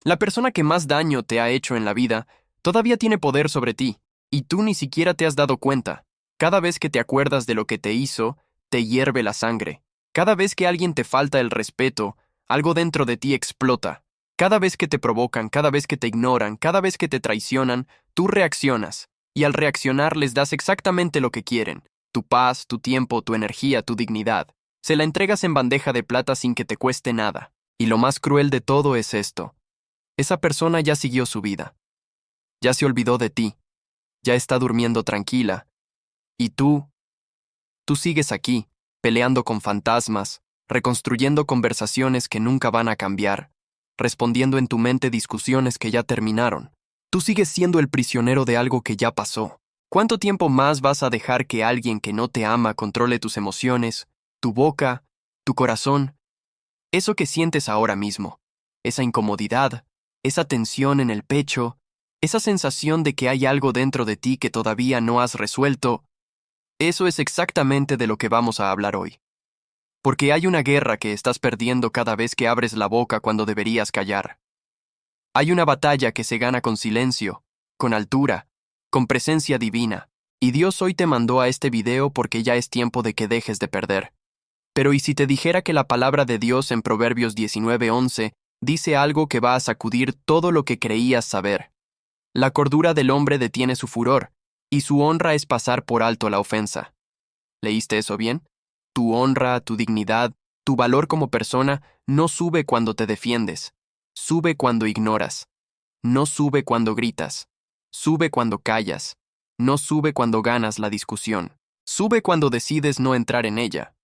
La persona que más daño te ha hecho en la vida todavía tiene poder sobre ti, y tú ni siquiera te has dado cuenta. Cada vez que te acuerdas de lo que te hizo, te hierve la sangre. Cada vez que alguien te falta el respeto, algo dentro de ti explota. Cada vez que te provocan, cada vez que te ignoran, cada vez que te traicionan, tú reaccionas, y al reaccionar les das exactamente lo que quieren: tu paz, tu tiempo, tu energía, tu dignidad. Se la entregas en bandeja de plata sin que te cueste nada. Y lo más cruel de todo es esto: esa persona ya siguió su vida, ya se olvidó de ti, ya está durmiendo tranquila, y tú sigues aquí, peleando con fantasmas, reconstruyendo conversaciones que nunca van a cambiar, respondiendo en tu mente discusiones que ya terminaron. Tú sigues siendo el prisionero de algo que ya pasó. ¿Cuánto tiempo más vas a dejar que alguien que no te ama controle tus emociones, tu boca, tu corazón? Eso que sientes ahora mismo, esa incomodidad, esa tensión en el pecho, esa sensación de que hay algo dentro de ti que todavía no has resuelto, eso es exactamente de lo que vamos a hablar hoy. Porque hay una guerra que estás perdiendo cada vez que abres la boca cuando deberías callar. Hay una batalla que se gana con silencio, con altura, con presencia divina, y Dios hoy te mandó a este video porque ya es tiempo de que dejes de perder. Pero ¿y si te dijera que la palabra de Dios en Proverbios 19:11 dice algo que va a sacudir todo lo que creías saber? La cordura del hombre detiene su furor, y su honra es pasar por alto la ofensa. ¿Leíste eso bien? Tu honra, tu dignidad, tu valor como persona no sube cuando te defiendes, sube cuando ignoras, no sube cuando gritas, sube cuando callas, no sube cuando ganas la discusión, sube cuando decides no entrar en ella.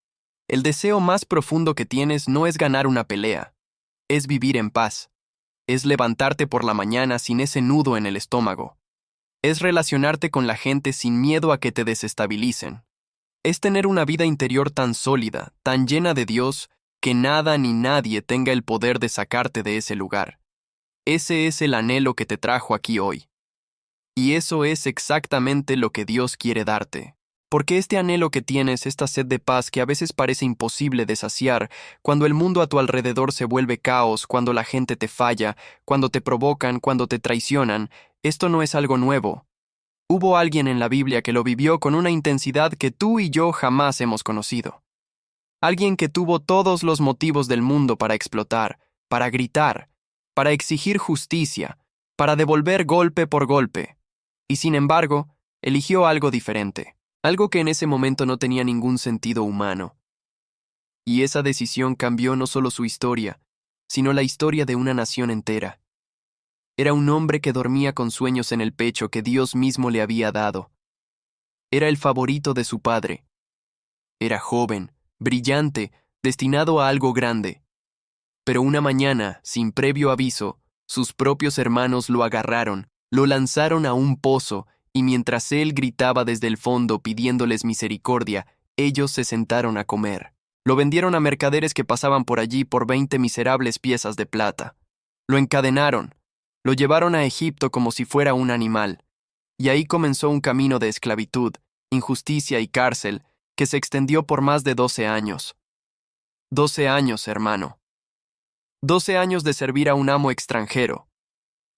El deseo más profundo que tienes no es ganar una pelea, es vivir en paz, es levantarte por la mañana sin ese nudo en el estómago, es relacionarte con la gente sin miedo a que te desestabilicen, es tener una vida interior tan sólida, tan llena de Dios, que nada ni nadie tenga el poder de sacarte de ese lugar. Ese es el anhelo que te trajo aquí hoy. Y eso es exactamente lo que Dios quiere darte. Porque este anhelo que tienes, esta sed de paz que a veces parece imposible de saciar, cuando el mundo a tu alrededor se vuelve caos, cuando la gente te falla, cuando te provocan, cuando te traicionan, esto no es algo nuevo. Hubo alguien en la Biblia que lo vivió con una intensidad que tú y yo jamás hemos conocido. Alguien que tuvo todos los motivos del mundo para explotar, para gritar, para exigir justicia, para devolver golpe por golpe. Y sin embargo, eligió algo diferente, algo que en ese momento no tenía ningún sentido humano. Y esa decisión cambió no solo su historia, sino la historia de una nación entera. Era un hombre que dormía con sueños en el pecho que Dios mismo le había dado. Era el favorito de su padre. Era joven, brillante, destinado a algo grande. Pero una mañana, sin previo aviso, sus propios hermanos lo agarraron, lo lanzaron a un pozo, y mientras él gritaba desde el fondo pidiéndoles misericordia, ellos se sentaron a comer. Lo vendieron a mercaderes que pasaban por allí por 20 miserables piezas de plata. Lo encadenaron, lo llevaron a Egipto como si fuera un animal, y ahí comenzó un camino de esclavitud, injusticia y cárcel que se extendió por más de 12 años. 12 años, hermano. 12 años de servir a un amo extranjero.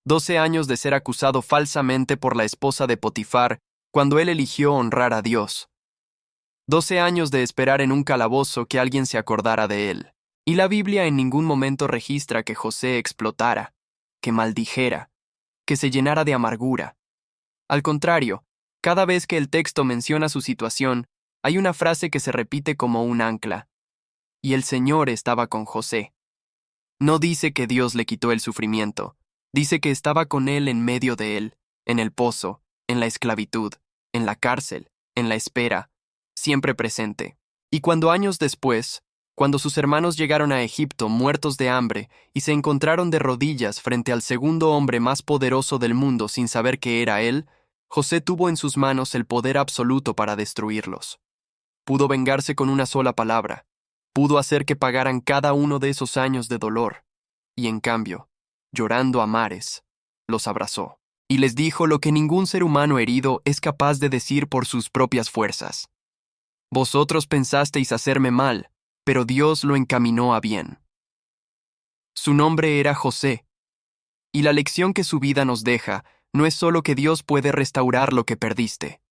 12 años de ser acusado falsamente por la esposa de Potifar cuando él eligió honrar a Dios. 12 años de esperar en un calabozo que alguien se acordara de él. Y la Biblia en ningún momento registra que José explotara, que maldijera, que se llenara de amargura. Al contrario, cada vez que el texto menciona su situación, hay una frase que se repite como un ancla. Y el Señor estaba con José. No dice que Dios le quitó el sufrimiento, dice que estaba con él en medio de él, en el pozo, en la esclavitud, en la cárcel, en la espera, siempre presente. Y cuando años después, cuando sus hermanos llegaron a Egipto muertos de hambre y se encontraron de rodillas frente al segundo hombre más poderoso del mundo sin saber que era él, José tuvo en sus manos el poder absoluto para destruirlos. Pudo vengarse con una sola palabra. Pudo hacer que pagaran cada uno de esos años de dolor. Y en cambio, llorando a mares, los abrazó. Y les dijo lo que ningún ser humano herido es capaz de decir por sus propias fuerzas. Vosotros pensasteis hacerme mal, pero Dios lo encaminó a bien. Su nombre era José, Y la lección que su vida nos deja no es solo que Dios puede restaurar lo que perdiste.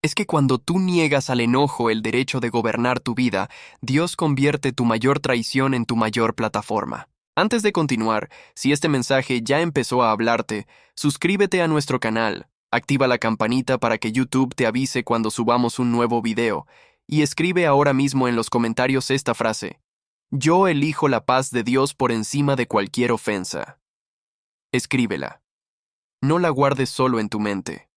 Es que cuando tú niegas al enojo el derecho de gobernar tu vida, Dios convierte tu mayor traición en tu mayor plataforma. Antes de continuar, si este mensaje ya empezó a hablarte, suscríbete a nuestro canal, activa la campanita para que YouTube te avise cuando subamos un nuevo video, y escribe ahora mismo en los comentarios esta frase: yo elijo la paz de Dios por encima de cualquier ofensa. Escríbela. No la guardes solo en tu mente.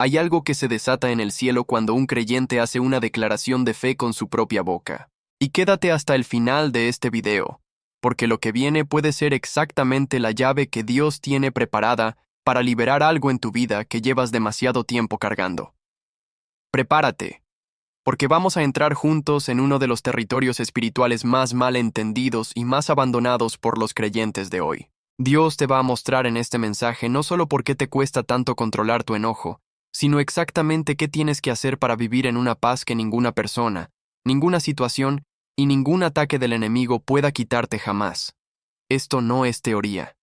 Hay algo que se desata en el cielo cuando un creyente hace una declaración de fe con su propia boca. Y quédate hasta el final de este video, porque lo que viene puede ser exactamente la llave que Dios tiene preparada para liberar algo en tu vida que llevas demasiado tiempo cargando. Prepárate, porque vamos a entrar juntos en uno de los territorios espirituales más mal entendidos y más abandonados por los creyentes de hoy. Dios te va a mostrar en este mensaje no solo por qué te cuesta tanto controlar tu enojo, sino exactamente qué tienes que hacer para vivir en una paz que ninguna persona, ninguna situación y ningún ataque del enemigo pueda quitarte jamás. Esto no es teoría,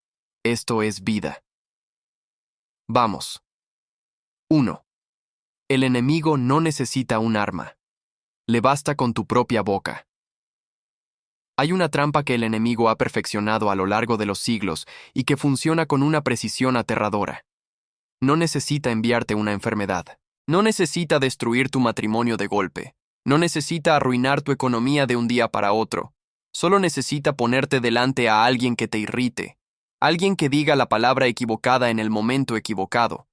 esto es vida. Vamos. 1. El enemigo no necesita un arma. Le basta con tu propia boca. Hay una trampa que el enemigo ha perfeccionado a lo largo de los siglos y que funciona con una precisión aterradora. No necesita enviarte una enfermedad. No necesita destruir tu matrimonio de golpe. No necesita arruinar tu economía de un día para otro. Solo necesita ponerte delante a alguien que te irrite. Alguien que diga la palabra equivocada en el momento equivocado.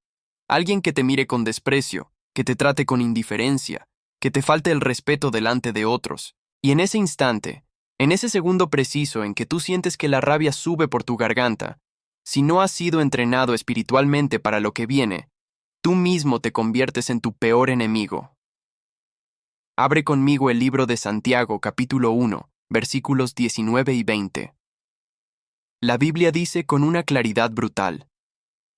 Alguien que te mire con desprecio, que te trate con indiferencia, que te falte el respeto delante de otros. Y en ese instante, en ese segundo preciso en que tú sientes que la rabia sube por tu garganta, si no has sido entrenado espiritualmente para lo que viene, tú mismo te conviertes en tu peor enemigo. Abre conmigo el libro de Santiago, capítulo 1, versículos 19 y 20. La Biblia dice con una claridad brutal: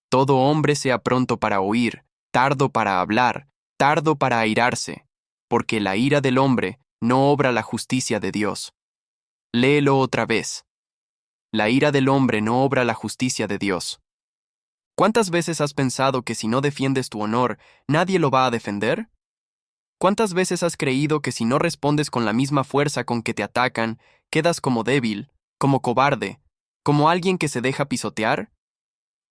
todo hombre sea pronto para oír, tardo para hablar, tardo para airarse, porque la ira del hombre no obra la justicia de Dios. Léelo otra vez. La ira del hombre no obra la justicia de Dios. ¿Cuántas veces has pensado que si no defiendes tu honor, nadie lo va a defender? ¿Cuántas veces has creído que si no respondes con la misma fuerza con que te atacan, quedas como débil, como cobarde, como alguien que se deja pisotear?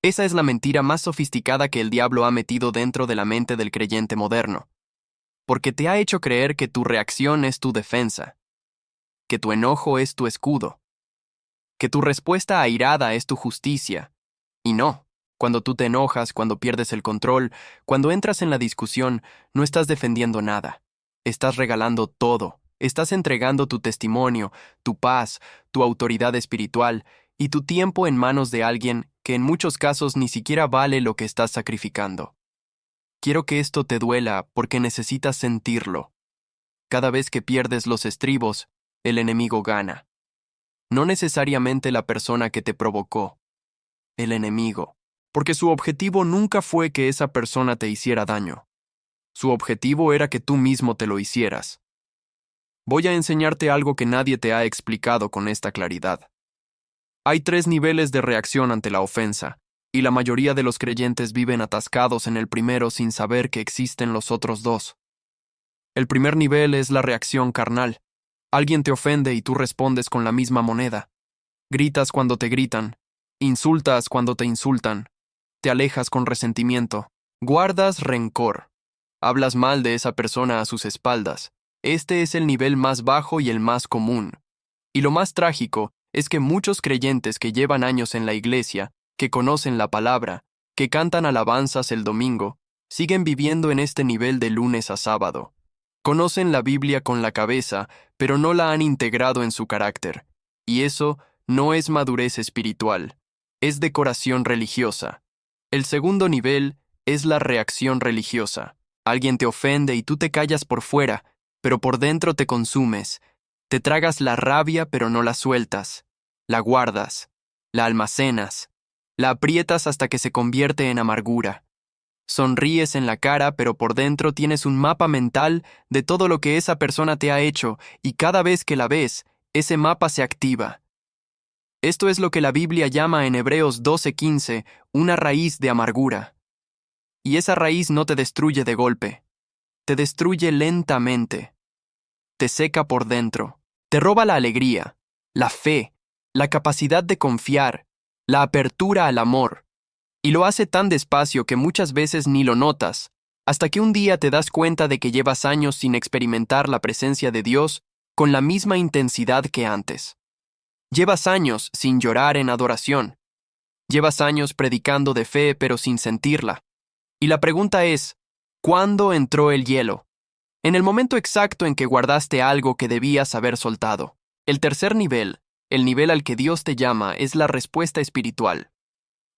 Esa es la mentira más sofisticada que el diablo ha metido dentro de la mente del creyente moderno, porque te ha hecho creer que tu reacción es tu defensa, que tu enojo es tu escudo, que tu respuesta airada es tu justicia. Y no, cuando tú te enojas, cuando pierdes el control, cuando entras en la discusión, no estás defendiendo nada. Estás regalando todo. Estás entregando tu testimonio, tu paz, tu autoridad espiritual y tu tiempo en manos de alguien que en muchos casos ni siquiera vale lo que estás sacrificando. Quiero que esto te duela porque necesitas sentirlo. Cada vez que pierdes los estribos, el enemigo gana. No necesariamente la persona que te provocó, el enemigo, porque su objetivo nunca fue que esa persona te hiciera daño. Su objetivo era que tú mismo te lo hicieras. Voy a enseñarte algo que nadie te ha explicado con esta claridad. Hay 3 niveles de reacción ante la ofensa, y la mayoría de los creyentes viven atascados en el primero sin saber que existen los otros 2. El primer nivel es la reacción carnal. Alguien te ofende y tú respondes con la misma moneda. Gritas cuando te gritan, insultas cuando te insultan, te alejas con resentimiento, guardas rencor, hablas mal de esa persona a sus espaldas. Este es el nivel más bajo y el más común. Y lo más trágico es que muchos creyentes que llevan años en la iglesia, que conocen la palabra, que cantan alabanzas el domingo, siguen viviendo en este nivel de lunes a sábado. Conocen la Biblia con la cabeza, pero no la han integrado en su carácter. Y eso no es madurez espiritual, es decoración religiosa. El segundo nivel es la reacción religiosa. Alguien te ofende y tú te callas por fuera, pero por dentro te consumes. Te tragas la rabia, pero no la sueltas. La guardas, la almacenas, la aprietas hasta que se convierte en amargura. Sonríes en la cara, pero por dentro tienes un mapa mental de todo lo que esa persona te ha hecho, y cada vez que la ves, ese mapa se activa. Esto es lo que la Biblia llama en Hebreos 12:15 una raíz de amargura. Y esa raíz no te destruye de golpe, te destruye lentamente, te seca por dentro, te roba la alegría, la fe, la capacidad de confiar, la apertura al amor, y lo hace tan despacio que muchas veces ni lo notas, hasta que un día te das cuenta de que llevas años sin experimentar la presencia de Dios con la misma intensidad que antes. Llevas años sin llorar en adoración. Llevas años predicando de fe pero sin sentirla. Y la pregunta es, ¿cuándo entró el hielo? En el momento exacto en que guardaste algo que debías haber soltado. El tercer nivel, el nivel al que Dios te llama, es la respuesta espiritual.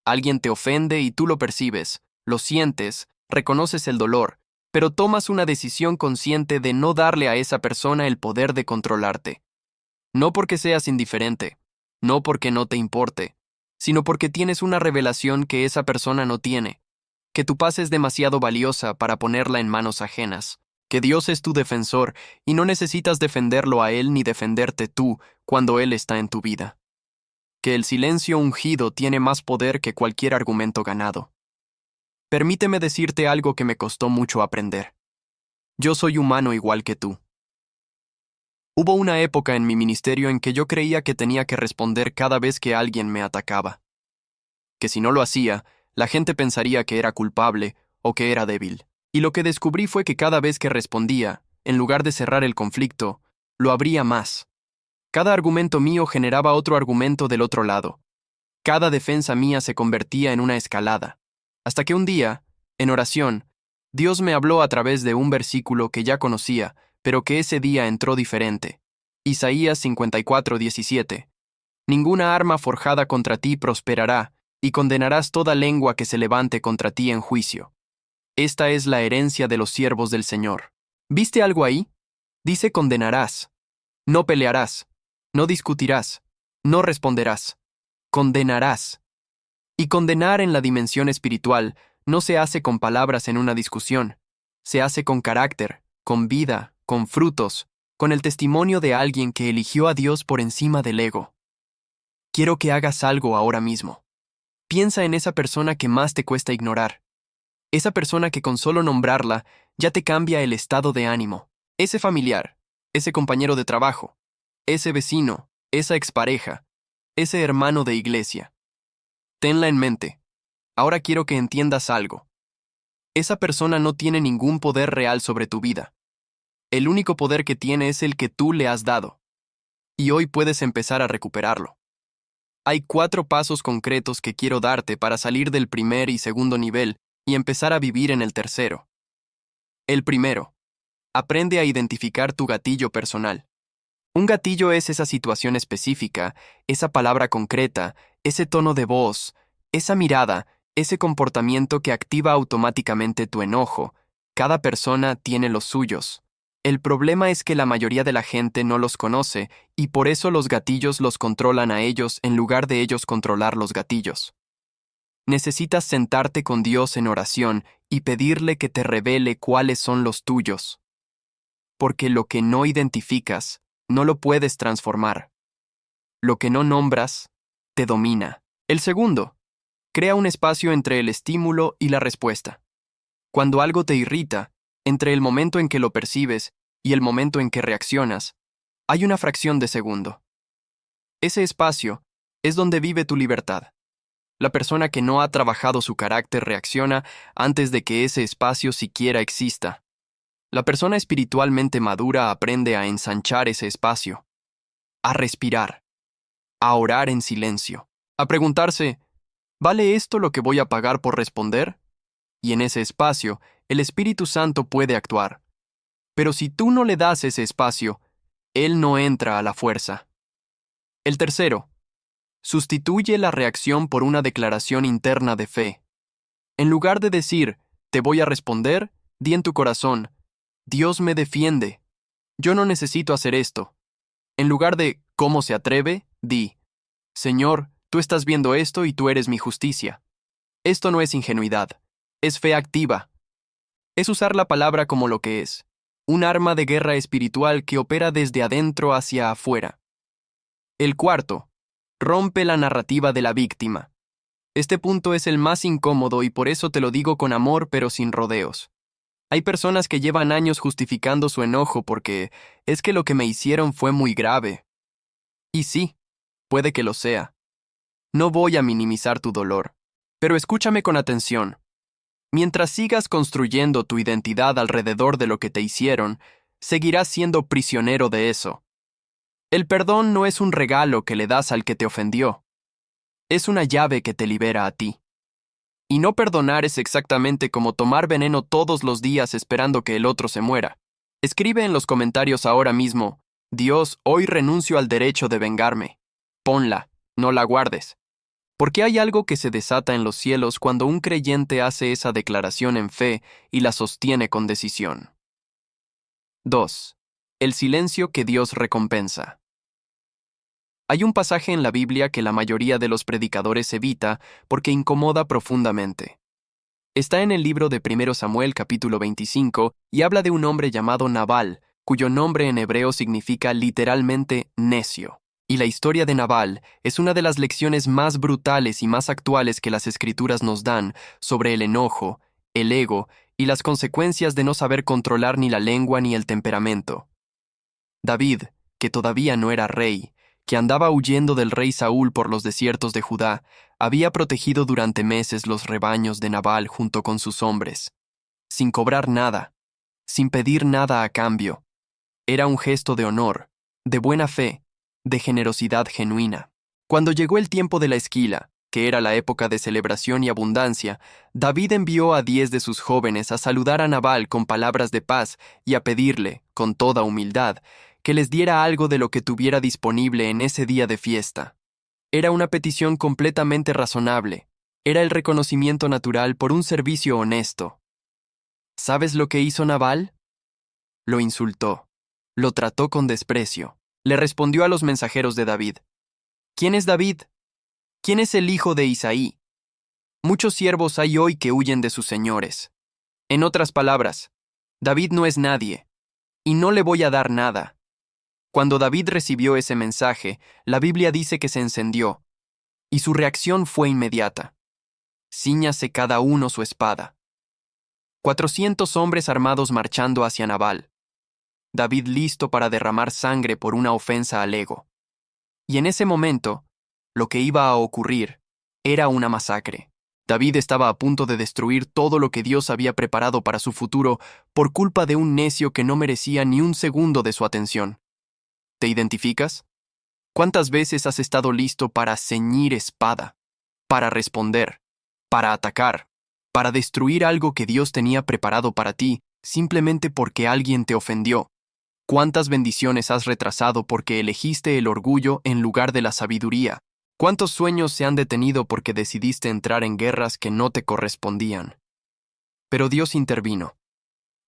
Alguien te ofende y tú lo percibes, lo sientes, reconoces el dolor, pero tomas una decisión consciente de no darle a esa persona el poder de controlarte. No porque seas indiferente, no porque no te importe, sino porque tienes una revelación que esa persona no tiene, que tu paz es demasiado valiosa para ponerla en manos ajenas, que Dios es tu defensor y no necesitas defenderlo a Él ni defenderte tú cuando Él está en tu vida. Que el silencio ungido tiene más poder que cualquier argumento ganado. Permíteme decirte algo que me costó mucho aprender. Yo soy humano igual que tú. Hubo una época en mi ministerio en que yo creía que tenía que responder cada vez que alguien me atacaba. Que si no lo hacía, la gente pensaría que era culpable o que era débil. Y lo que descubrí fue que cada vez que respondía, en lugar de cerrar el conflicto, lo abría más. Cada argumento mío generaba otro argumento del otro lado. Cada defensa mía se convertía en una escalada. Hasta que un día, en oración, Dios me habló a través de un versículo que ya conocía, pero que ese día entró diferente. Isaías 54:17. Ninguna arma forjada contra ti prosperará, y condenarás toda lengua que se levante contra ti en juicio. Esta es la herencia de los siervos del Señor. ¿Viste algo ahí? Dice condenarás. No pelearás. No discutirás. No responderás. Condenarás. Y condenar en la dimensión espiritual no se hace con palabras en una discusión. Se hace con carácter, con vida, con frutos, con el testimonio de alguien que eligió a Dios por encima del ego. Quiero que hagas algo ahora mismo. Piensa en esa persona que más te cuesta ignorar. Esa persona que con solo nombrarla ya te cambia el estado de ánimo. Ese familiar, ese compañero de trabajo, ese vecino, esa expareja, ese hermano de iglesia. Tenla en mente. Ahora quiero que entiendas algo. Esa persona no tiene ningún poder real sobre tu vida. El único poder que tiene es el que tú le has dado. Y hoy puedes empezar a recuperarlo. Hay 4 pasos concretos que quiero darte para salir del primer y segundo nivel y empezar a vivir en el tercero. El primero. Aprende a identificar tu gatillo personal. Un gatillo es esa situación específica, esa palabra concreta, ese tono de voz, esa mirada, ese comportamiento que activa automáticamente tu enojo. Cada persona tiene los suyos. El problema es que la mayoría de la gente no los conoce y por eso los gatillos los controlan a ellos en lugar de ellos controlar los gatillos. Necesitas sentarte con Dios en oración y pedirle que te revele cuáles son los tuyos. Porque lo que no identificas, no lo puedes transformar. Lo que no nombras, te domina. El segundo, crea un espacio entre el estímulo y la respuesta. Cuando algo te irrita, entre el momento en que lo percibes y el momento en que reaccionas, hay una fracción de segundo. Ese espacio es donde vive tu libertad. La persona que no ha trabajado su carácter reacciona antes de que ese espacio siquiera exista. La persona espiritualmente madura aprende a ensanchar ese espacio, a respirar, a orar en silencio, a preguntarse, ¿vale esto lo que voy a pagar por responder? Y en ese espacio, el Espíritu Santo puede actuar. Pero si tú no le das ese espacio, Él no entra a la fuerza. El tercero, sustituye la reacción por una declaración interna de fe. En lugar de decir, te voy a responder, di en tu corazón, Dios me defiende. Yo no necesito hacer esto. En lugar de, ¿cómo se atreve?, di, Señor, tú estás viendo esto y tú eres mi justicia. Esto no es ingenuidad, es fe activa. Es usar la palabra como lo que es, un arma de guerra espiritual que opera desde adentro hacia afuera. El cuarto, Rompe la narrativa de la víctima. Este punto es el más incómodo y por eso te lo digo con amor pero sin rodeos. Hay personas que llevan años justificando su enojo porque es que lo que me hicieron fue muy grave. Y sí, puede que lo sea. No voy a minimizar tu dolor, pero escúchame con atención. Mientras sigas construyendo tu identidad alrededor de lo que te hicieron, seguirás siendo prisionero de eso. El perdón no es un regalo que le das al que te ofendió. Es una llave que te libera a ti. Y no perdonar es exactamente como tomar veneno todos los días esperando que el otro se muera. Escribe en los comentarios ahora mismo, Dios, hoy renuncio al derecho de vengarme. Ponla, no la guardes. Porque hay algo que se desata en los cielos cuando un creyente hace esa declaración en fe y la sostiene con decisión. 2. El silencio que Dios recompensa. Hay un pasaje en la Biblia que la mayoría de los predicadores evita porque incomoda profundamente. Está en el libro de 1 Samuel capítulo 25 y habla de un hombre llamado Nabal, cuyo nombre en hebreo significa literalmente necio. Y la historia de Nabal es una de las lecciones más brutales y más actuales que las Escrituras nos dan sobre el enojo, el ego y las consecuencias de no saber controlar ni la lengua ni el temperamento. David, que todavía no era rey, que andaba huyendo del rey Saúl por los desiertos de Judá, había protegido durante meses los rebaños de Nabal junto con sus hombres, sin cobrar nada, sin pedir nada a cambio. Era un gesto de honor, de buena fe, de generosidad genuina. Cuando llegó el tiempo de la esquila, que era la época de celebración y abundancia, David envió a 10 de sus jóvenes a saludar a Nabal con palabras de paz y a pedirle, con toda humildad, que les diera algo de lo que tuviera disponible en ese día de fiesta. Era una petición completamente razonable. Era el reconocimiento natural por un servicio honesto. ¿Sabes lo que hizo Nabal? Lo insultó. Lo trató con desprecio. Le respondió a los mensajeros de David. ¿Quién es David? ¿Quién es el hijo de Isaí? Muchos siervos hay hoy que huyen de sus señores. En otras palabras, David no es nadie, y no le voy a dar nada. Cuando David recibió ese mensaje, la Biblia dice que se encendió, y su reacción fue inmediata. Cíñase cada uno su espada. 400 hombres armados marchando hacia Nabal. David listo para derramar sangre por una ofensa al ego. Y en ese momento, lo que iba a ocurrir era una masacre. David estaba a punto de destruir todo lo que Dios había preparado para su futuro por culpa de un necio que no merecía ni un segundo de su atención. ¿Te identificas? ¿Cuántas veces has estado listo para ceñir espada, para responder, para atacar, para destruir algo que Dios tenía preparado para ti simplemente porque alguien te ofendió? ¿Cuántas bendiciones has retrasado porque elegiste el orgullo en lugar de la sabiduría? ¿Cuántos sueños se han detenido porque decidiste entrar en guerras que no te correspondían? Pero Dios intervino.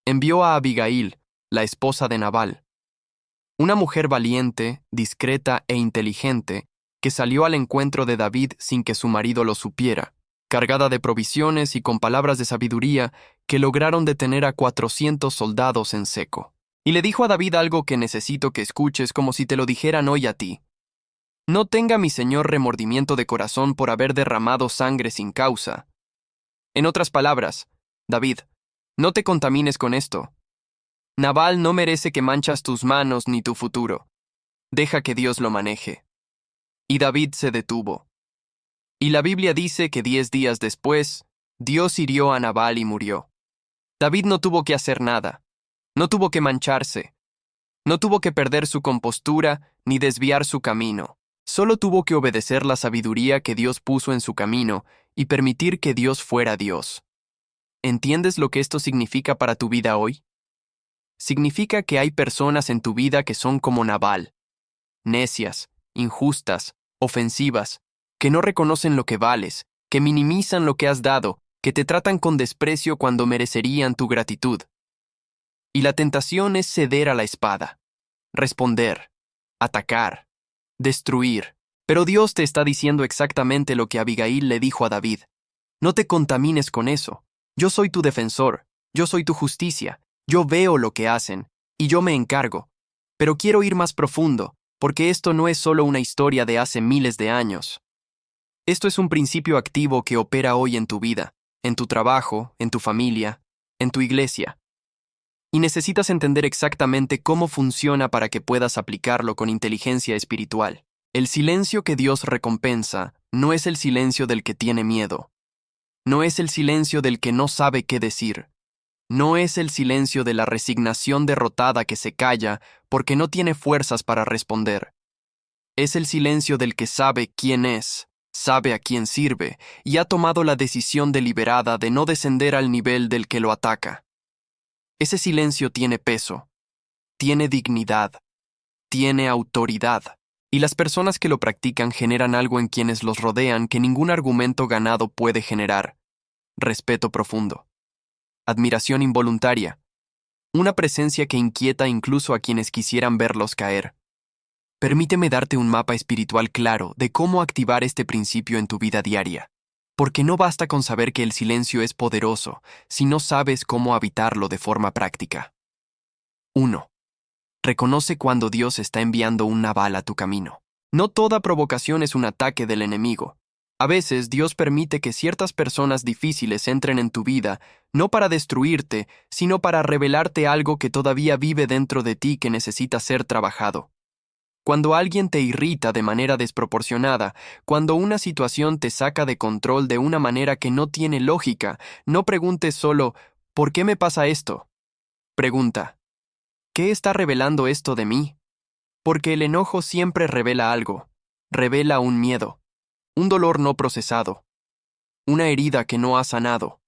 Envió a Abigail, la esposa de Nabal, una mujer valiente, discreta e inteligente que salió al encuentro de David sin que su marido lo supiera, cargada de provisiones y con palabras de sabiduría que lograron detener a 400 soldados en seco. Y le dijo a David algo que necesito que escuches como si te lo dijeran hoy a ti. No tenga mi señor remordimiento de corazón por haber derramado sangre sin causa. En otras palabras, David, no te contamines con esto. Nabal no merece que manchas tus manos ni tu futuro. Deja que Dios lo maneje. Y David se detuvo. Y la Biblia dice que 10 días después, Dios hirió a Nabal y murió. David no tuvo que hacer nada. No tuvo que mancharse. No tuvo que perder su compostura ni desviar su camino. Solo tuvo que obedecer la sabiduría que Dios puso en su camino y permitir que Dios fuera Dios. ¿Entiendes lo que esto significa para tu vida hoy? Significa que hay personas en tu vida que son como Nabal, necias, injustas, ofensivas, que no reconocen lo que vales, que minimizan lo que has dado, que te tratan con desprecio cuando merecerían tu gratitud. Y la tentación es ceder a la espada, responder, atacar, destruir. Pero Dios te está diciendo exactamente lo que Abigail le dijo a David. No te contamines con eso. Yo soy tu defensor, yo soy tu justicia. Yo veo lo que hacen, y yo me encargo. Pero quiero ir más profundo. porque esto no es solo una historia de hace miles de años. Esto es un principio activo que opera hoy en tu vida, en tu trabajo, en tu familia, en tu iglesia. Y necesitas entender exactamente cómo funciona para que puedas aplicarlo con inteligencia espiritual. El silencio que Dios recompensa no es el silencio del que tiene miedo. No es el silencio del que no sabe qué decir. No es el silencio de la resignación derrotada que se calla porque no tiene fuerzas para responder. Es el silencio del que sabe quién es, sabe a quién sirve y ha tomado la decisión deliberada de no descender al nivel del que lo ataca. Ese silencio tiene peso, tiene dignidad, tiene autoridad, y las personas que lo practican generan algo en quienes los rodean que ningún argumento ganado puede generar: respeto profundo, admiración involuntaria, una presencia que inquieta incluso a quienes quisieran verlos caer. Permíteme darte un mapa espiritual claro de cómo activar este principio en tu vida diaria, porque no basta con saber que el silencio es poderoso si no sabes cómo habitarlo de forma práctica. 1. Reconoce cuando Dios está enviando un naval a tu camino. No toda provocación es un ataque del enemigo. A veces Dios permite que ciertas personas difíciles entren en tu vida, no para destruirte, sino para revelarte algo que todavía vive dentro de ti que necesita ser trabajado. Cuando alguien te irrita de manera desproporcionada, cuando una situación te saca de control de una manera que no tiene lógica, no preguntes solo, ¿por qué me pasa esto? Pregunta, ¿qué está revelando esto de mí? Porque el enojo siempre revela algo. Revela un miedo, un dolor no procesado, una herida que no ha sanado,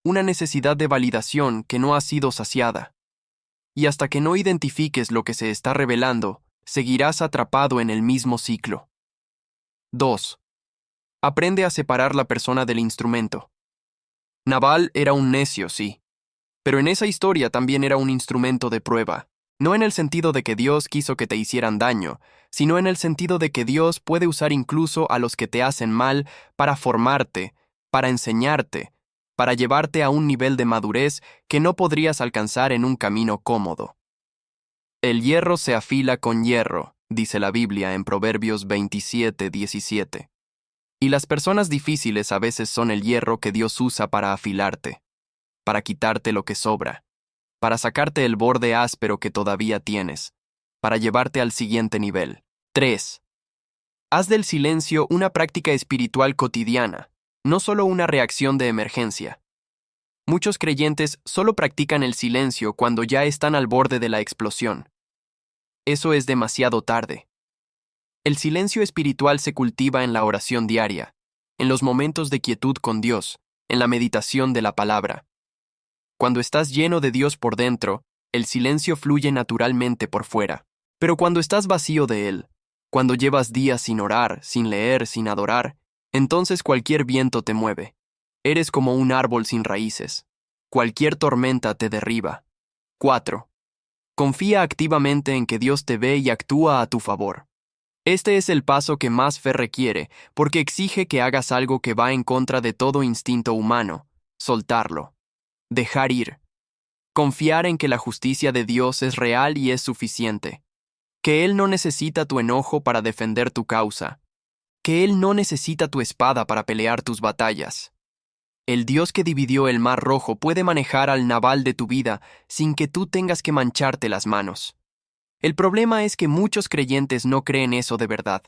una necesidad de validación que no ha sido saciada. Y hasta que no identifiques lo que se está revelando, seguirás atrapado en el mismo ciclo. 2. Aprende a separar la persona del instrumento. Nabal era un necio, sí, pero en esa historia también era un instrumento de prueba, no en el sentido de que Dios quiso que te hicieran daño, sino en el sentido de que Dios puede usar incluso a los que te hacen mal para formarte, para enseñarte, para llevarte a un nivel de madurez que no podrías alcanzar en un camino cómodo. El hierro se afila con hierro, dice la Biblia en Proverbios 27:17. Y las personas difíciles a veces son el hierro que Dios usa para afilarte, para quitarte lo que sobra, para sacarte el borde áspero que todavía tienes, para llevarte al siguiente nivel. 3. Haz del silencio una práctica espiritual cotidiana, no solo una reacción de emergencia. Muchos creyentes solo practican el silencio cuando ya están al borde de la explosión. Eso es demasiado tarde. El silencio espiritual se cultiva en la oración diaria, en los momentos de quietud con Dios, en la meditación de la palabra. Cuando estás lleno de Dios por dentro, el silencio fluye naturalmente por fuera. Pero cuando estás vacío de Él, cuando llevas días sin orar, sin leer, sin adorar, entonces cualquier viento te mueve. Eres como un árbol sin raíces. Cualquier tormenta te derriba. 4. Confía activamente en que Dios te ve y actúa a tu favor. Este es el paso que más fe requiere, porque exige que hagas algo que va en contra de todo instinto humano: soltarlo, dejar ir, confiar en que la justicia de Dios es real y es suficiente, que Él no necesita tu enojo para defender tu causa, que Él no necesita tu espada para pelear tus batallas. El Dios que dividió el Mar Rojo puede manejar al naval de tu vida sin que tú tengas que mancharte las manos. El problema es que muchos creyentes no creen eso de verdad.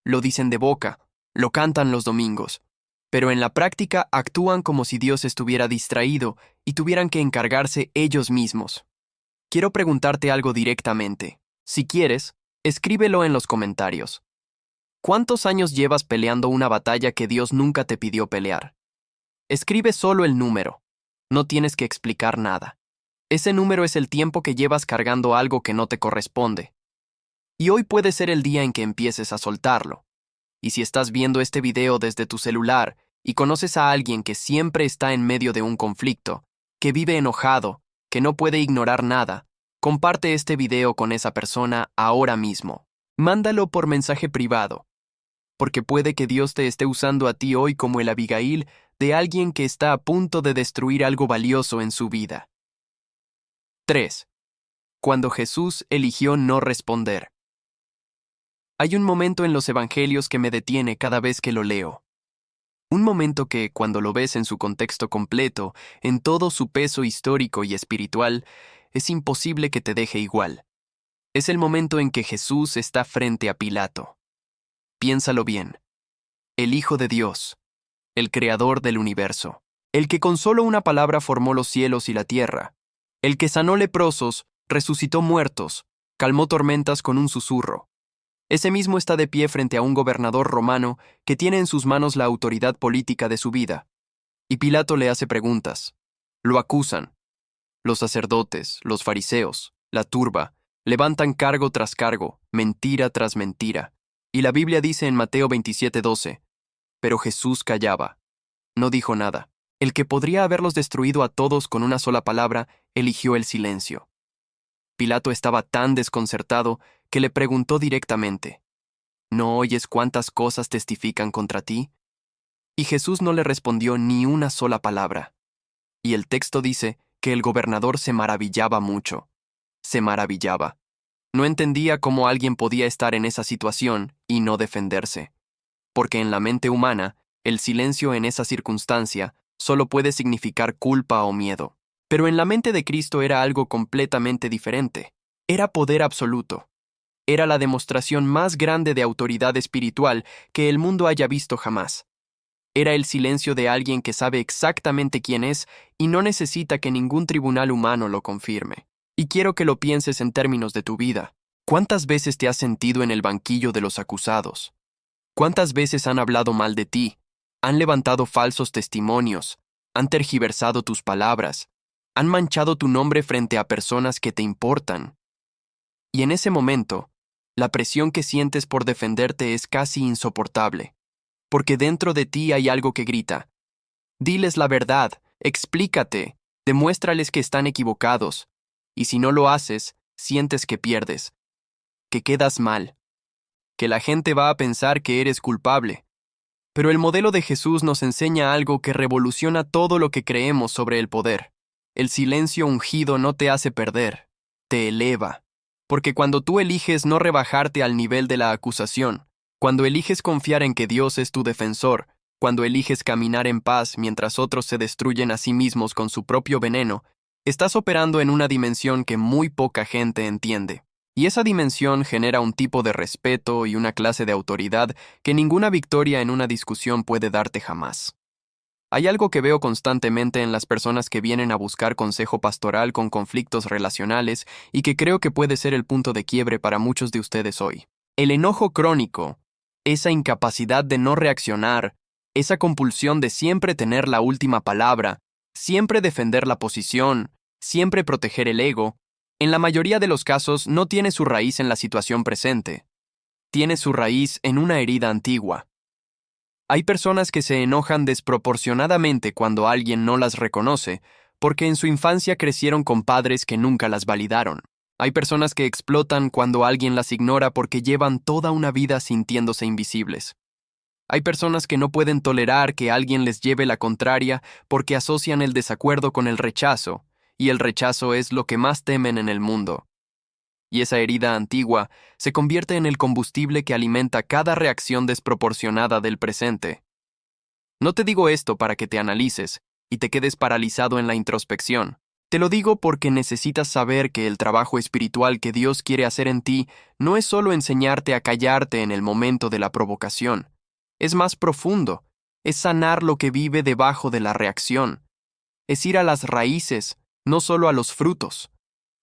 Lo dicen de boca, lo cantan los domingos, pero en la práctica actúan como si Dios estuviera distraído y tuvieran que encargarse ellos mismos. Quiero preguntarte algo directamente. Si quieres, escríbelo en los comentarios. ¿Cuántos años llevas peleando una batalla que Dios nunca te pidió pelear? Escribe solo el número. No tienes que explicar nada. Ese número es el tiempo que llevas cargando algo que no te corresponde. Y hoy puede ser el día en que empieces a soltarlo. Y si estás viendo este video desde tu celular y conoces a alguien que siempre está en medio de un conflicto, que vive enojado, que no puede ignorar nada, comparte este video con esa persona ahora mismo. Mándalo por mensaje privado, porque puede que Dios te esté usando a ti hoy como el Abigail de alguien que está a punto de destruir algo valioso en su vida. 3. Cuando Jesús eligió no responder. Hay un momento en los evangelios que me detiene cada vez que lo leo. Un momento que, cuando lo ves en su contexto completo, en todo su peso histórico y espiritual, es imposible que te deje igual. Es el momento en que Jesús está frente a Pilato. Piénsalo bien. El Hijo de Dios, el Creador del universo, el que con solo una palabra formó los cielos y la tierra, el que sanó leprosos, resucitó muertos, calmó tormentas con un susurro. Ese mismo está de pie frente a un gobernador romano que tiene en sus manos la autoridad política de su vida. Y Pilato le hace preguntas. Lo acusan. Los sacerdotes, los fariseos, la turba, levantan cargo tras cargo, mentira tras mentira. Y la Biblia dice en Mateo 27:12, pero Jesús callaba. No dijo nada. El que podría haberlos destruido a todos con una sola palabra, eligió el silencio. Pilato estaba tan desconcertado que le preguntó directamente, ¿no oyes cuántas cosas testifican contra ti? Y Jesús no le respondió ni una sola palabra. Y el texto dice que el gobernador se maravillaba mucho. Se maravillaba. No entendía cómo alguien podía estar en esa situación y no defenderse. Porque en la mente humana, el silencio en esa circunstancia solo puede significar culpa o miedo. Pero en la mente de Cristo era algo completamente diferente. Era poder absoluto. Era la demostración más grande de autoridad espiritual que el mundo haya visto jamás. Era el silencio de alguien que sabe exactamente quién es y no necesita que ningún tribunal humano lo confirme. Y quiero que lo pienses en términos de tu vida. ¿Cuántas veces te has sentido en el banquillo de los acusados? ¿Cuántas veces han hablado mal de ti? Han levantado falsos testimonios, han tergiversado tus palabras, han manchado tu nombre frente a personas que te importan. Y en ese momento, la presión que sientes por defenderte es casi insoportable, porque dentro de ti hay algo que grita. Diles la verdad, explícate, demuéstrales que están equivocados, y si no lo haces, sientes que pierdes, que quedas mal, que la gente va a pensar que eres culpable. Pero el modelo de Jesús nos enseña algo que revoluciona todo lo que creemos sobre el poder. El silencio ungido no te hace perder, te eleva. Porque cuando tú eliges no rebajarte al nivel de la acusación, cuando eliges confiar en que Dios es tu defensor, cuando eliges caminar en paz mientras otros se destruyen a sí mismos con su propio veneno, estás operando en una dimensión que muy poca gente entiende. Y esa dimensión genera un tipo de respeto y una clase de autoridad que ninguna victoria en una discusión puede darte jamás. Hay algo que veo constantemente en las personas que vienen a buscar consejo pastoral con conflictos relacionales y que creo que puede ser el punto de quiebre para muchos de ustedes hoy. El enojo crónico, esa incapacidad de no reaccionar, esa compulsión de siempre tener la última palabra, siempre defender la posición, siempre proteger el ego, en la mayoría de los casos no tiene su raíz en la situación presente. Tiene su raíz en una herida antigua. Hay personas que se enojan desproporcionadamente cuando alguien no las reconoce, porque en su infancia crecieron con padres que nunca las validaron. Hay personas que explotan cuando alguien las ignora porque llevan toda una vida sintiéndose invisibles. Hay personas que no pueden tolerar que alguien les lleve la contraria porque asocian el desacuerdo con el rechazo, y el rechazo es lo que más temen en el mundo. Y esa herida antigua se convierte en el combustible que alimenta cada reacción desproporcionada del presente. No te digo esto para que te analices y te quedes paralizado en la introspección. Te lo digo porque necesitas saber que el trabajo espiritual que Dios quiere hacer en ti no es solo enseñarte a callarte en el momento de la provocación. Es más profundo, es sanar lo que vive debajo de la reacción. Es ir a las raíces, no solo a los frutos.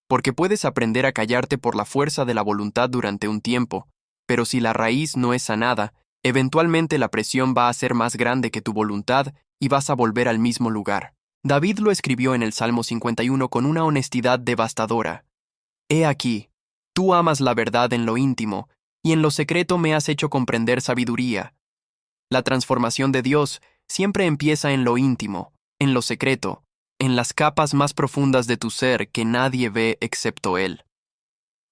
Porque puedes aprender a callarte por la fuerza de la voluntad durante un tiempo, pero si la raíz no es sanada, eventualmente la presión va a ser más grande que tu voluntad y vas a volver al mismo lugar. David lo escribió en el Salmo 51 con una honestidad devastadora. He aquí, tú amas la verdad en lo íntimo, y en lo secreto me has hecho comprender sabiduría. La transformación de Dios siempre empieza en lo íntimo, en lo secreto, en las capas más profundas de tu ser que nadie ve excepto Él.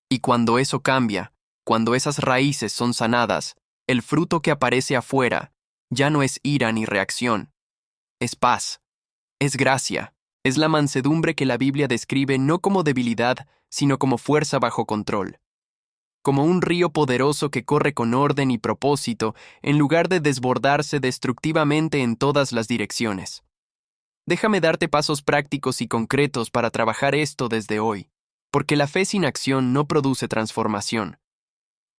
Y cuando eso cambia, cuando esas raíces son sanadas, el fruto que aparece afuera ya no es ira ni reacción, es paz, es gracia, es la mansedumbre que la Biblia describe no como debilidad, sino como fuerza bajo control. como un río poderoso que corre con orden y propósito, en lugar de desbordarse destructivamente en todas las direcciones. Déjame darte pasos prácticos y concretos para trabajar esto desde hoy, porque la fe sin acción no produce transformación.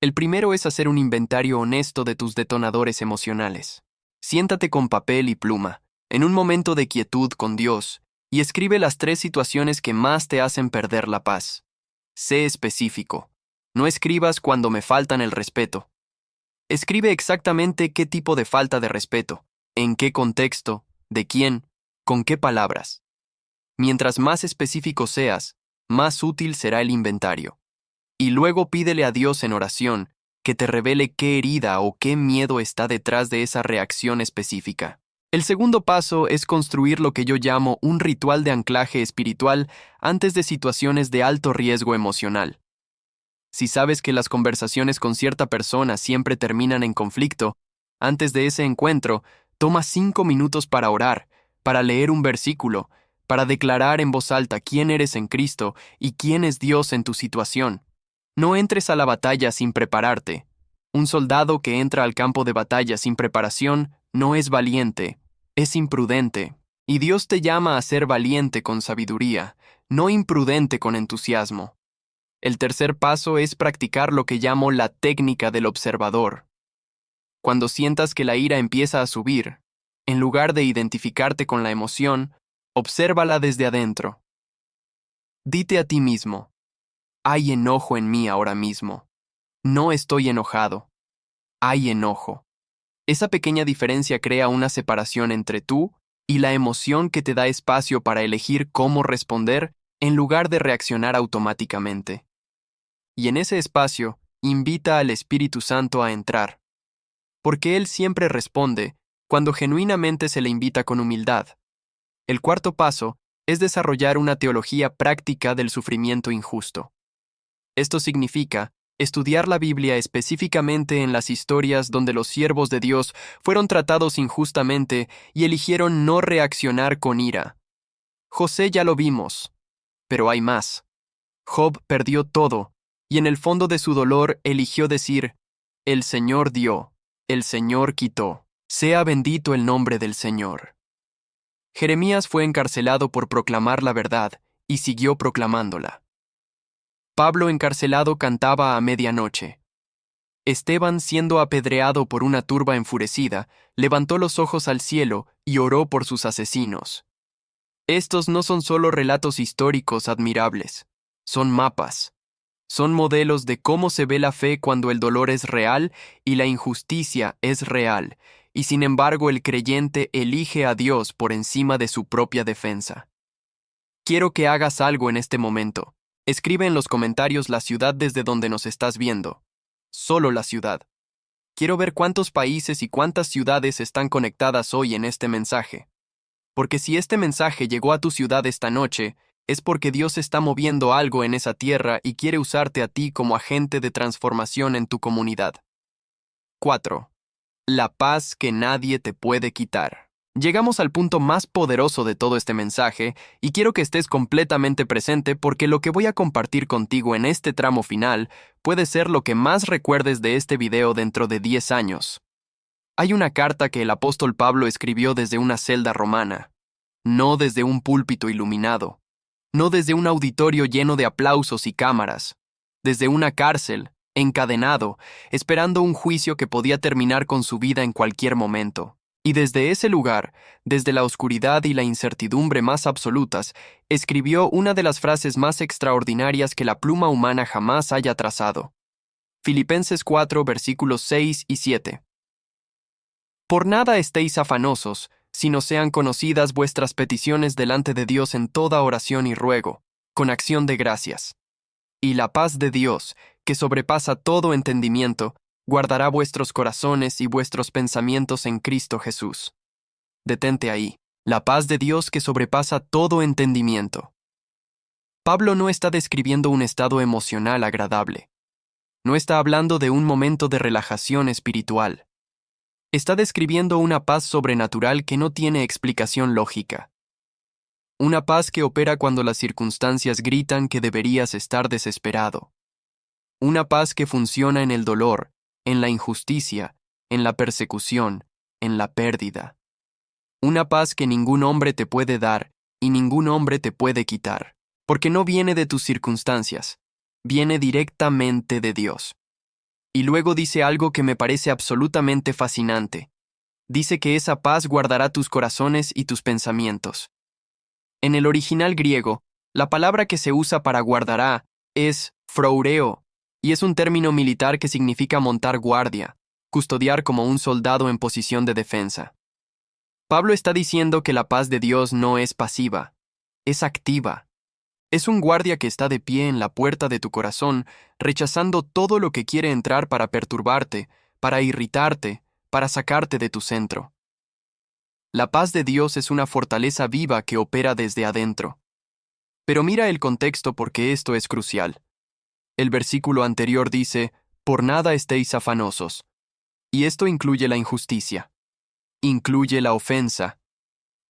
El primero es hacer un inventario honesto de tus detonadores emocionales. Siéntate con papel y pluma, en un momento de quietud con Dios, y escribe las 3 situaciones que más te hacen perder la paz. Sé específico. No escribas cuando me faltan el respeto. Escribe exactamente qué tipo de falta de respeto, en qué contexto, de quién, con qué palabras. Mientras más específico seas, más útil será el inventario. Y luego pídele a Dios en oración que te revele qué herida o qué miedo está detrás de esa reacción específica. El segundo paso es construir lo que yo llamo un ritual de anclaje espiritual antes de situaciones de alto riesgo emocional. Si sabes que las conversaciones con cierta persona siempre terminan en conflicto, antes de ese encuentro, toma 5 minutos para orar, para leer un versículo, para declarar en voz alta quién eres en Cristo y quién es Dios en tu situación. No entres a la batalla sin prepararte. Un soldado que entra al campo de batalla sin preparación no es valiente, es imprudente. Y Dios te llama a ser valiente con sabiduría, no imprudente con entusiasmo. El tercer paso es practicar lo que llamo la técnica del observador. Cuando sientas que la ira empieza a subir, en lugar de identificarte con la emoción, obsérvala desde adentro. Dite a ti mismo: hay enojo en mí ahora mismo. No estoy enojado. Hay enojo. Esa pequeña diferencia crea una separación entre tú y la emoción que te da espacio para elegir cómo responder en lugar de reaccionar automáticamente. Y en ese espacio, invita al Espíritu Santo a entrar, porque Él siempre responde cuando genuinamente se le invita con humildad. El cuarto paso es desarrollar una teología práctica del sufrimiento injusto. Esto significa estudiar la Biblia específicamente en las historias donde los siervos de Dios fueron tratados injustamente y eligieron no reaccionar con ira. José ya lo vimos, pero hay más. Job perdió todo, y en el fondo de su dolor eligió decir: el Señor dio, el Señor quitó, sea bendito el nombre del Señor. Jeremías fue encarcelado por proclamar la verdad, y siguió proclamándola. Pablo encarcelado cantaba a medianoche. Esteban, siendo apedreado por una turba enfurecida, levantó los ojos al cielo y oró por sus asesinos. Estos no son solo relatos históricos admirables, son mapas. Son modelos de cómo se ve la fe cuando el dolor es real y la injusticia es real, y sin embargo el creyente elige a Dios por encima de su propia defensa. Quiero que hagas algo en este momento. Escribe en los comentarios la ciudad desde donde nos estás viendo. Solo la ciudad. Quiero ver cuántos países y cuántas ciudades están conectadas hoy en este mensaje. Porque si este mensaje llegó a tu ciudad esta noche, es porque Dios está moviendo algo en esa tierra y quiere usarte a ti como agente de transformación en tu comunidad. 4. La paz que nadie te puede quitar. Llegamos al punto más poderoso de todo este mensaje y quiero que estés completamente presente porque lo que voy a compartir contigo en este tramo final puede ser lo que más recuerdes de este video dentro de 10 años. Hay una carta que el apóstol Pablo escribió desde una celda romana, no desde un púlpito iluminado, no desde un auditorio lleno de aplausos y cámaras, desde una cárcel, encadenado, esperando un juicio que podía terminar con su vida en cualquier momento. Y desde ese lugar, desde la oscuridad y la incertidumbre más absolutas, escribió una de las frases más extraordinarias que la pluma humana jamás haya trazado. Filipenses 4, versículos 6 y 7. Por nada estéis afanosos, sino sean conocidas vuestras peticiones delante de Dios en toda oración y ruego, con acción de gracias. Y la paz de Dios, que sobrepasa todo entendimiento, guardará vuestros corazones y vuestros pensamientos en Cristo Jesús. Detente ahí. La paz de Dios que sobrepasa todo entendimiento. Pablo no está describiendo un estado emocional agradable. No está hablando de un momento de relajación espiritual. Está describiendo una paz sobrenatural que no tiene explicación lógica. Una paz que opera cuando las circunstancias gritan que deberías estar desesperado. Una paz que funciona en el dolor, en la injusticia, en la persecución, en la pérdida. Una paz que ningún hombre te puede dar y ningún hombre te puede quitar, porque no viene de tus circunstancias, viene directamente de Dios. Y luego dice algo que me parece absolutamente fascinante. Dice que esa paz guardará tus corazones y tus pensamientos. En el original griego, la palabra que se usa para guardará es phroureo, y es un término militar que significa montar guardia, custodiar como un soldado en posición de defensa. Pablo está diciendo que la paz de Dios no es pasiva, es activa. Es un guardia que está de pie en la puerta de tu corazón, rechazando todo lo que quiere entrar para perturbarte, para irritarte, para sacarte de tu centro. La paz de Dios es una fortaleza viva que opera desde adentro. Pero mira el contexto porque esto es crucial. El versículo anterior dice, «Por nada estéis afanosos». Y esto incluye la injusticia, incluye la ofensa,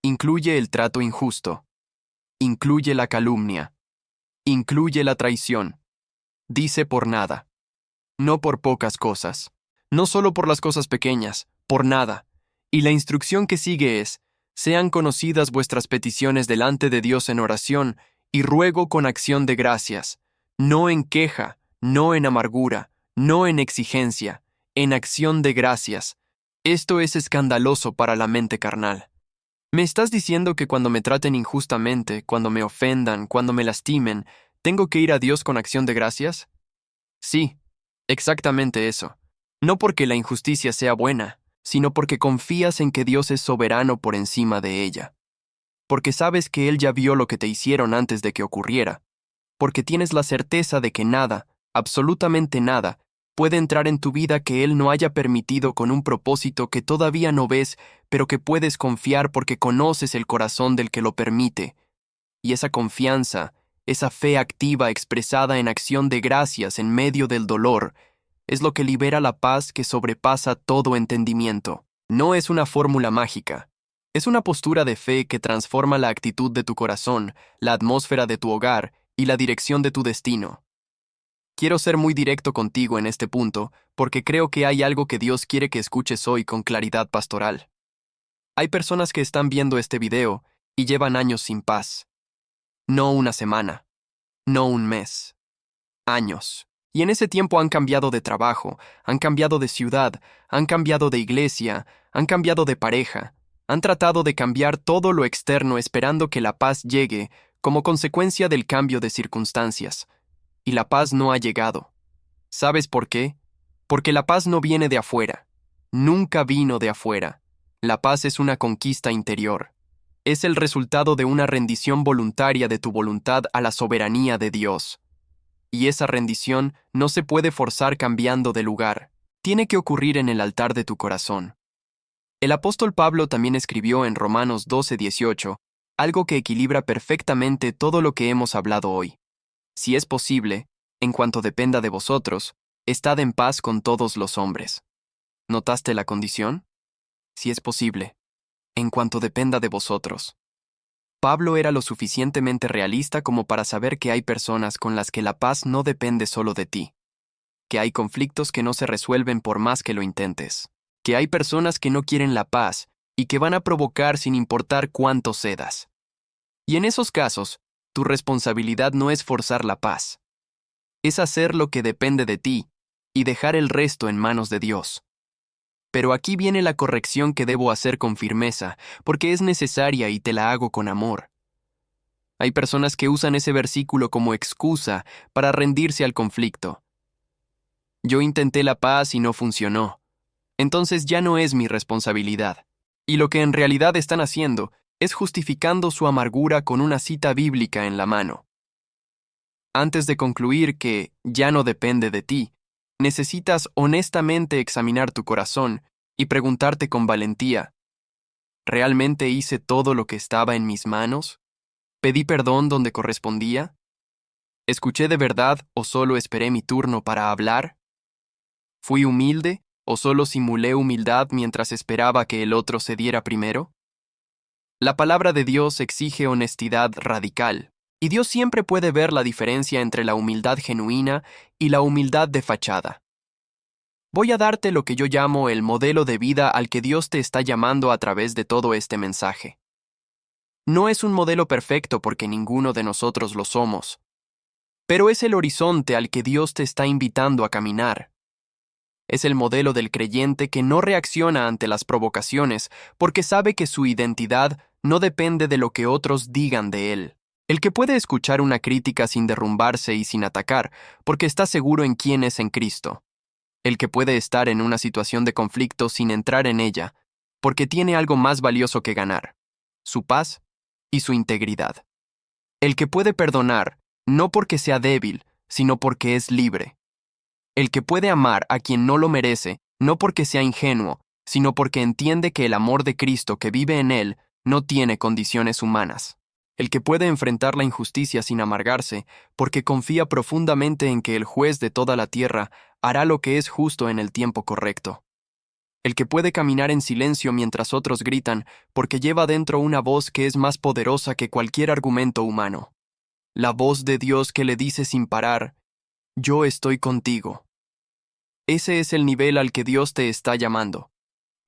incluye el trato injusto, incluye la calumnia, incluye la traición. Dice por nada, no por pocas cosas, no solo por las cosas pequeñas, por nada. Y la instrucción que sigue es, sean conocidas vuestras peticiones delante de Dios en oración y ruego con acción de gracias, no en queja, no en amargura, no en exigencia, en acción de gracias. Esto es escandaloso para la mente carnal. ¿Me estás diciendo que cuando me traten injustamente, cuando me ofendan, cuando me lastimen, tengo que ir a Dios con acción de gracias? Sí, exactamente eso. No porque la injusticia sea buena, sino porque confías en que Dios es soberano por encima de ella. Porque sabes que Él ya vio lo que te hicieron antes de que ocurriera. Porque tienes la certeza de que nada, absolutamente nada, puede entrar en tu vida que Él no haya permitido con un propósito que todavía no ves, pero que puedes confiar porque conoces el corazón del que lo permite. Y esa confianza, esa fe activa expresada en acción de gracias en medio del dolor, es lo que libera la paz que sobrepasa todo entendimiento. No es una fórmula mágica. Es una postura de fe que transforma la actitud de tu corazón, la atmósfera de tu hogar y la dirección de tu destino. Quiero ser muy directo contigo en este punto, porque creo que hay algo que Dios quiere que escuches hoy con claridad pastoral. Hay personas que están viendo este video y llevan años sin paz. No una semana, no un mes, años. Y en ese tiempo han cambiado de trabajo, han cambiado de ciudad, han cambiado de iglesia, han cambiado de pareja, han tratado de cambiar todo lo externo esperando que la paz llegue como consecuencia del cambio de circunstancias. Y la paz no ha llegado. ¿Sabes por qué? Porque la paz no viene de afuera. Nunca vino de afuera. La paz es una conquista interior. Es el resultado de una rendición voluntaria de tu voluntad a la soberanía de Dios. Y esa rendición no se puede forzar cambiando de lugar. Tiene que ocurrir en el altar de tu corazón. El apóstol Pablo también escribió en Romanos 12:18 algo que equilibra perfectamente todo lo que hemos hablado hoy. Si es posible, en cuanto dependa de vosotros, estad en paz con todos los hombres. ¿Notaste la condición? Si es posible, en cuanto dependa de vosotros. Pablo era lo suficientemente realista como para saber que hay personas con las que la paz no depende solo de ti, que hay conflictos que no se resuelven por más que lo intentes, que hay personas que no quieren la paz y que van a provocar sin importar cuánto cedas. Y en esos casos, tu responsabilidad no es forzar la paz, es hacer lo que depende de ti y dejar el resto en manos de Dios. Pero aquí viene la corrección que debo hacer con firmeza, porque es necesaria y te la hago con amor. Hay personas que usan ese versículo como excusa para rendirse al conflicto. Yo intenté la paz y no funcionó. Entonces ya no es mi responsabilidad. Y lo que en realidad están haciendo es justificando su amargura con una cita bíblica en la mano. Antes de concluir que ya no depende de ti, necesitas honestamente examinar tu corazón y preguntarte con valentía, ¿realmente hice todo lo que estaba en mis manos? ¿Pedí perdón donde correspondía? ¿Escuché de verdad o solo esperé mi turno para hablar? ¿Fui humilde o solo simulé humildad mientras esperaba que el otro cediera primero? La palabra de Dios exige honestidad radical, Y Dios siempre puede ver la diferencia entre la humildad genuina y la humildad de fachada. Voy a darte lo que yo llamo el modelo de vida al que Dios te está llamando a través de todo este mensaje. No es un modelo perfecto porque ninguno de nosotros lo somos, pero es el horizonte al que Dios te está invitando a caminar. Es el modelo del creyente que no reacciona ante las provocaciones porque sabe que su identidad no depende de lo que otros digan de él. El que puede escuchar una crítica sin derrumbarse y sin atacar porque está seguro en quién es en Cristo. El que puede estar en una situación de conflicto sin entrar en ella porque tiene algo más valioso que ganar: su paz y su integridad. El que puede perdonar no porque sea débil, sino porque es libre. El que puede amar a quien no lo merece, no porque sea ingenuo, sino porque entiende que el amor de Cristo que vive en él no tiene condiciones humanas. El que puede enfrentar la injusticia sin amargarse, porque confía profundamente en que el juez de toda la tierra hará lo que es justo en el tiempo correcto. El que puede caminar en silencio mientras otros gritan, porque lleva dentro una voz que es más poderosa que cualquier argumento humano. La voz de Dios que le dice sin parar: yo estoy contigo. Ese es el nivel al que Dios te está llamando.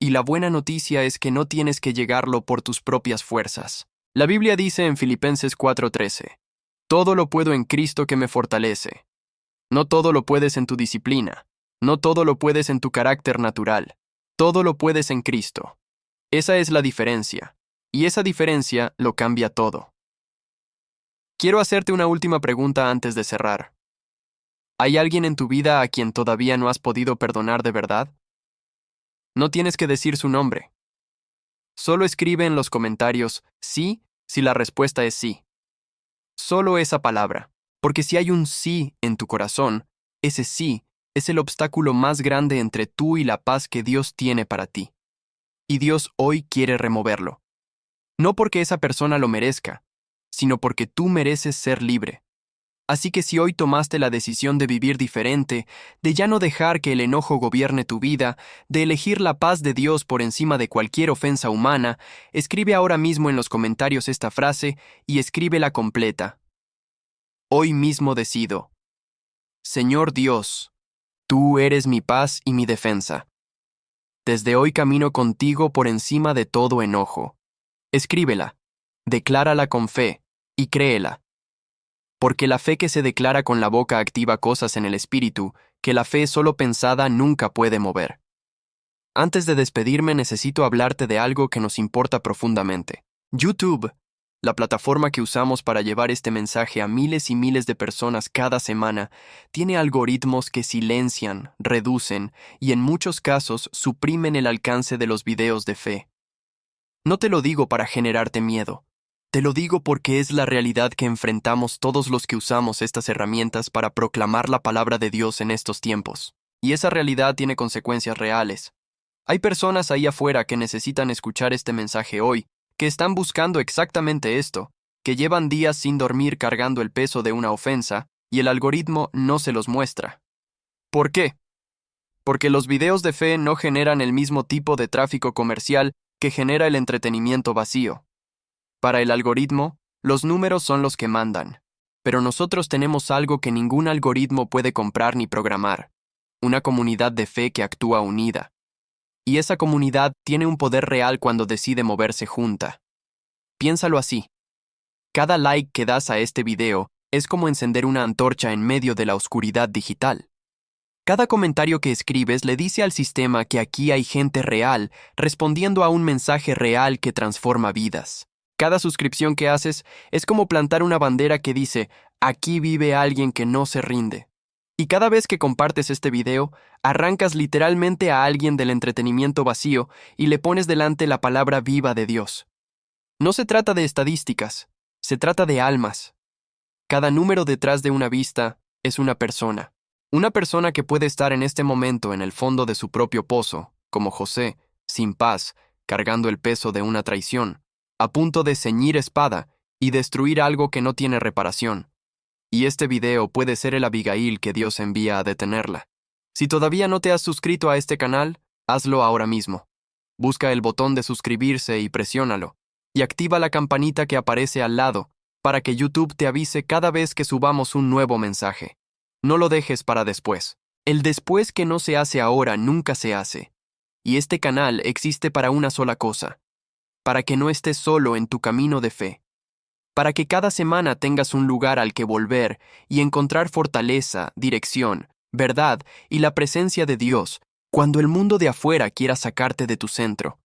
Y la buena noticia es que no tienes que llegarlo por tus propias fuerzas. La Biblia dice en Filipenses 4:13, todo lo puedo en Cristo que me fortalece. No todo lo puedes en tu disciplina. No todo lo puedes en tu carácter natural. Todo lo puedes en Cristo. Esa es la diferencia. Y esa diferencia lo cambia todo. Quiero hacerte una última pregunta antes de cerrar. ¿Hay alguien en tu vida a quien todavía no has podido perdonar de verdad? No tienes que decir su nombre. Solo escribe en los comentarios sí si la respuesta es sí. Solo esa palabra, porque si hay un sí en tu corazón, ese sí es el obstáculo más grande entre tú y la paz que Dios tiene para ti. Y Dios hoy quiere removerlo. No porque esa persona lo merezca, sino porque tú mereces ser libre. Así que si hoy tomaste la decisión de vivir diferente, de ya no dejar que el enojo gobierne tu vida, de elegir la paz de Dios por encima de cualquier ofensa humana, escribe ahora mismo en los comentarios esta frase y escríbela completa. Hoy mismo decido: Señor Dios, tú eres mi paz y mi defensa. Desde hoy camino contigo por encima de todo enojo. Escríbela, declárala con fe y créela. Porque la fe que se declara con la boca activa cosas en el espíritu que la fe solo pensada nunca puede mover. Antes de despedirme, necesito hablarte de algo que nos importa profundamente. YouTube, la plataforma que usamos para llevar este mensaje a miles y miles de personas cada semana, tiene algoritmos que silencian, reducen y en muchos casos suprimen el alcance de los videos de fe. No te lo digo para generarte miedo. Te lo digo porque es la realidad que enfrentamos todos los que usamos estas herramientas para proclamar la palabra de Dios en estos tiempos. Y esa realidad tiene consecuencias reales. Hay personas ahí afuera que necesitan escuchar este mensaje hoy, que están buscando exactamente esto, que llevan días sin dormir cargando el peso de una ofensa, y el algoritmo no se los muestra. ¿Por qué? Porque los videos de fe no generan el mismo tipo de tráfico comercial que genera el entretenimiento vacío. Para el algoritmo, los números son los que mandan, pero nosotros tenemos algo que ningún algoritmo puede comprar ni programar: una comunidad de fe que actúa unida. Y esa comunidad tiene un poder real cuando decide moverse junta. Piénsalo así. Cada like que das a este video es como encender una antorcha en medio de la oscuridad digital. Cada comentario que escribes le dice al sistema que aquí hay gente real respondiendo a un mensaje real que transforma vidas. Cada suscripción que haces es como plantar una bandera que dice: aquí vive alguien que no se rinde. Y cada vez que compartes este video, arrancas literalmente a alguien del entretenimiento vacío y le pones delante la palabra viva de Dios. No se trata de estadísticas, se trata de almas. Cada número detrás de una vista es una persona. Una persona que puede estar en este momento en el fondo de su propio pozo, como José, sin paz, cargando el peso de una traición, a punto de ceñir espada y destruir algo que no tiene reparación. Y este video puede ser el Abigail que Dios envía a detenerla. Si todavía no te has suscrito a este canal, hazlo ahora mismo. Busca el botón de suscribirse y presiónalo, y activa la campanita que aparece al lado para que YouTube te avise cada vez que subamos un nuevo mensaje. No lo dejes para después. El después que no se hace ahora nunca se hace. Y este canal existe para una sola cosa, para que no estés solo en tu camino de fe, para que cada semana tengas un lugar al que volver y encontrar fortaleza, dirección, verdad y la presencia de Dios cuando el mundo de afuera quiera sacarte de tu centro.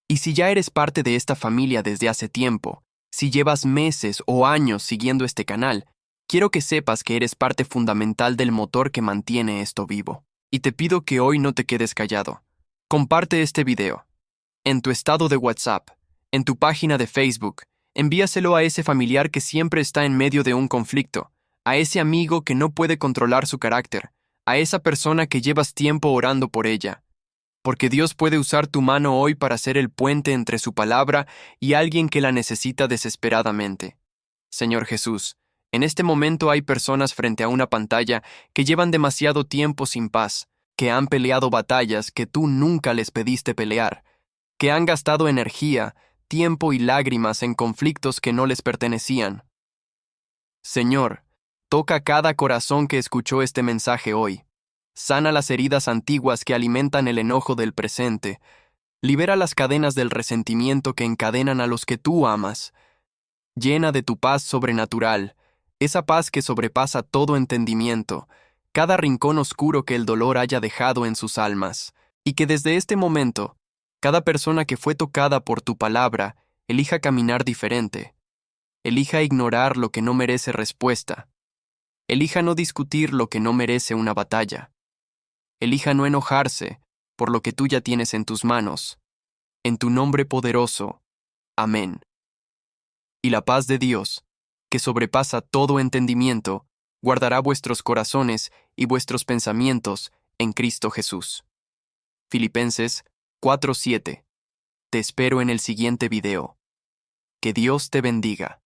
Y si ya eres parte de esta familia desde hace tiempo, si llevas meses o años siguiendo este canal, quiero que sepas que eres parte fundamental del motor que mantiene esto vivo. Y te pido que hoy no te quedes callado. Comparte este video. En tu estado de WhatsApp, en tu página de Facebook, envíaselo a ese familiar que siempre está en medio de un conflicto, a ese amigo que no puede controlar su carácter, a esa persona que llevas tiempo orando por ella. Porque Dios puede usar tu mano hoy para ser el puente entre su palabra y alguien que la necesita desesperadamente. Señor Jesús, en este momento hay personas frente a una pantalla que llevan demasiado tiempo sin paz, que han peleado batallas que tú nunca les pediste pelear, que han gastado energía, tiempo y lágrimas en conflictos que no les pertenecían. Señor, toca cada corazón que escuchó este mensaje hoy. Sana las heridas antiguas que alimentan el enojo del presente. Libera las cadenas del resentimiento que encadenan a los que tú amas. Llena de tu paz sobrenatural, esa paz que sobrepasa todo entendimiento, cada rincón oscuro que el dolor haya dejado en sus almas, y que desde este momento, cada persona que fue tocada por tu palabra elija caminar diferente, elija ignorar lo que no merece respuesta, elija no discutir lo que no merece una batalla, elija no enojarse por lo que tú ya tienes en tus manos. En tu nombre poderoso. Amén. Y la paz de Dios, que sobrepasa todo entendimiento, guardará vuestros corazones y vuestros pensamientos en Cristo Jesús. Filipenses 4:7. Te espero en el siguiente video. Que Dios te bendiga.